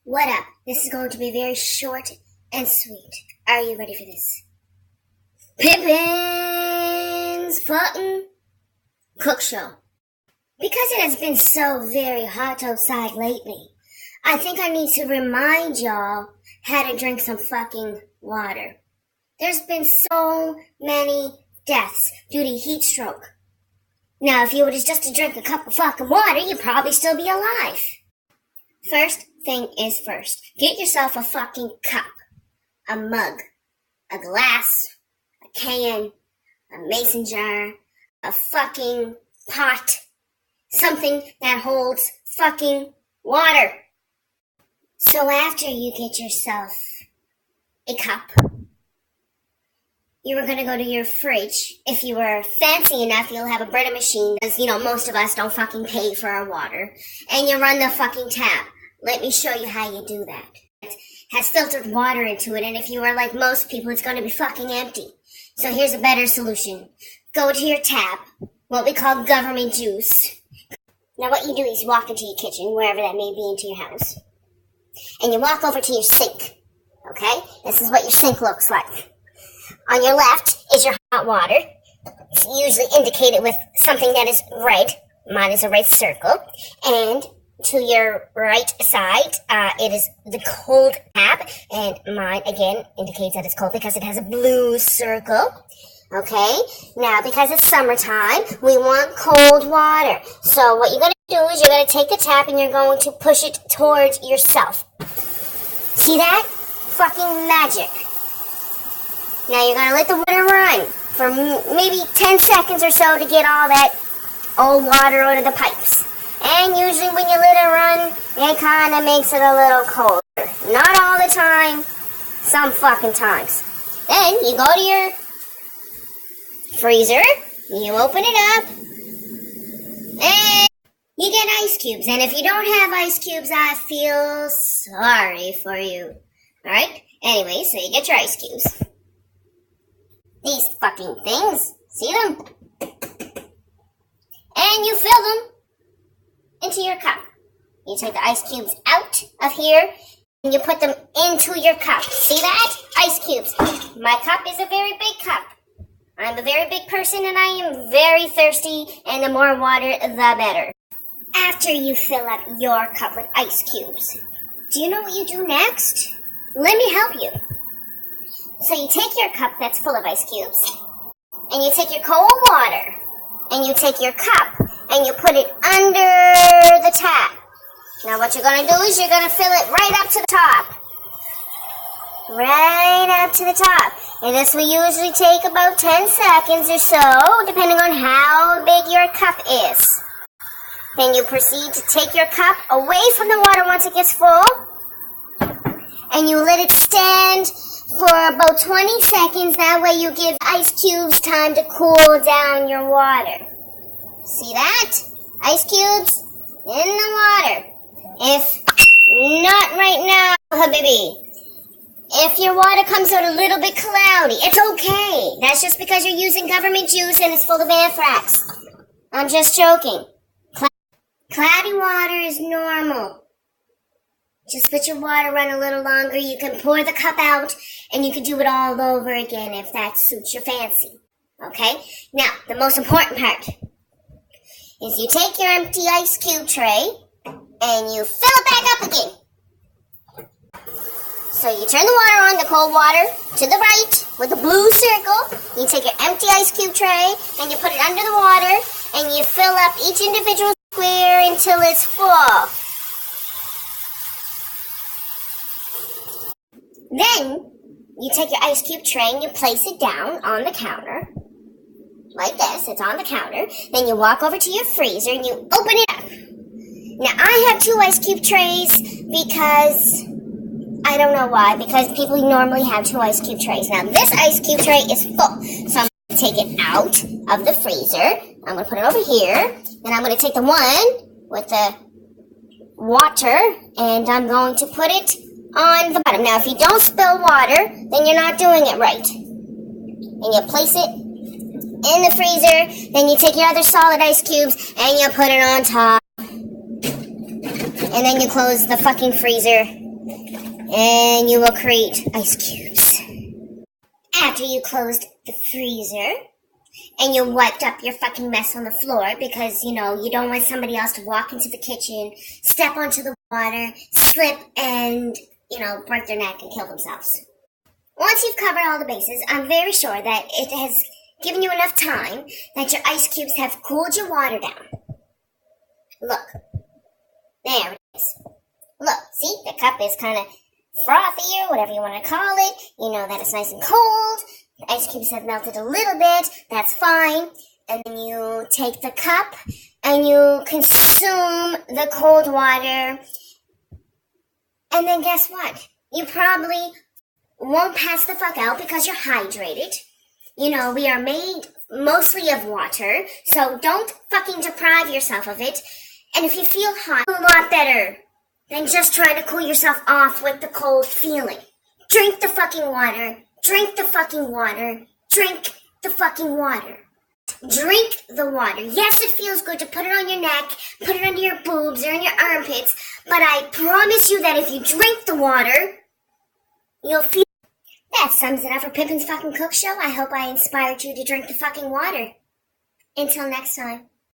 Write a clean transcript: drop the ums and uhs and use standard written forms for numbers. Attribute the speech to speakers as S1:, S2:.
S1: What up? This is going to be very short and sweet. Are you ready for this? Pimpin's fucking cook show. Because it has been so very hot outside lately, I think I need to remind y'all how to drink some fucking water. There's been so many deaths due to heat stroke. Now, if you were just to drink a cup of fucking water, you'd probably still be alive. First thing is first. Get yourself a fucking cup, a mug, a glass, a can, a mason jar, a fucking pot, something that holds fucking water. So after you get yourself a cup, you were going to go to your fridge. If you were fancy enough, you'll have a Brita machine, because, most of us don't fucking pay for our water. And you run the fucking tap. Let me show you how you do that. It has filtered water into it, and if you are like most people, it's going to be fucking empty. So here's a better solution. Go to your tap, what we call government juice. Now what you do is walk into your kitchen, wherever that may be into your house. And you walk over to your sink. Okay? This is what your sink looks like. On your left is your hot water. It's usually indicated with something that is red. Mine is a red circle. And to your right side, it is the cold tap. And mine, again, indicates that it's cold because it has a blue circle. Okay? Now, because it's summertime, we want cold water. So what you're going to do is you're going to take the tap and you're going to push it towards yourself. See that? Fucking magic. Now you're going to let the water run for maybe 10 seconds or so to get all that old water out of the pipes. And usually when you let it run, it kind of makes it a little colder. Not all the time, some fucking times. Then you go to your freezer, you open it up, and you get ice cubes. And if you don't have ice cubes, I feel sorry for you. Alright? Anyway, so you get your ice cubes. These fucking things. See them? And you fill them into your cup. You take the ice cubes out of here and you put them into your cup. See that? Ice cubes. My cup is a very big cup. I'm a very big person and I am very thirsty, and the more water, the better. After you fill up your cup with ice cubes, do you know what you do next? Let me help you. So you take your cup that's full of ice cubes, and you take your cold water, and you take your cup, and you put it under the tap. Now what you're going to do is you're going to fill it right up to the top. Right up to the top. And this will usually take about 10 seconds or so, depending on how big your cup is. Then you proceed to take your cup away from the water once it gets full, and you let it stand for about 20 seconds. That way you give ice cubes time to cool down your water. See that? Ice cubes in the water. If not right now, habibi. If your water comes out a little bit cloudy, it's okay. That's just because you're using government juice and it's full of anthrax. I'm just joking. Cloudy water is normal. Just let your water run a little longer. You can pour the cup out, and you can do it all over again if that suits your fancy. Okay? Now, the most important part is you take your empty ice cube tray, and you fill it back up again. So you turn the water on, the cold water, to the right, with the blue circle. You take your empty ice cube tray, and you put it under the water, and you fill up each individual square until it's full. Then, you take your ice cube tray and you place it down on the counter. Like this, it's on the counter. Then you walk over to your freezer and you open it up. Now, I have 2 ice cube trays because, I don't know why, because people normally have 2 ice cube trays. Now, this ice cube tray is full. So I'm going to take it out of the freezer. I'm going to put it over here. Then I'm going to take the one with the water and I'm going to put it on the bottom. Now, if you don't spill water, then you're not doing it right. And you place it in the freezer, then you take your other solid ice cubes, and you put it on top. And then you close the fucking freezer, And you will create ice cubes. After you closed the freezer, and you wiped up your fucking mess on the floor because, you don't want somebody else to walk into the kitchen, step onto the water, slip, and, break their neck and kill themselves. Once you've covered all the bases, I'm very sure that it has given you enough time that your ice cubes have cooled your water down. Look. There it is. Look, see? The cup is kind of frothy or whatever you want to call it. You know that it's nice and cold. The ice cubes have melted a little bit. That's fine. And then you take the cup and you consume the cold water. And then guess what? You probably won't pass the fuck out because you're hydrated. We are made mostly of water, so don't fucking deprive yourself of it. And if you feel hot, a lot better than just trying to cool yourself off with the cold feeling. Drink the fucking water. Drink the fucking water. Drink the fucking water. Drink the water. Yes, it feels good to put it on your neck, put it under your boobs or in your armpits, but I promise you that if you drink the water, you'll feel... That sums it up for Pimpin's fucking cook show. I hope I inspired you to drink the fucking water. Until next time.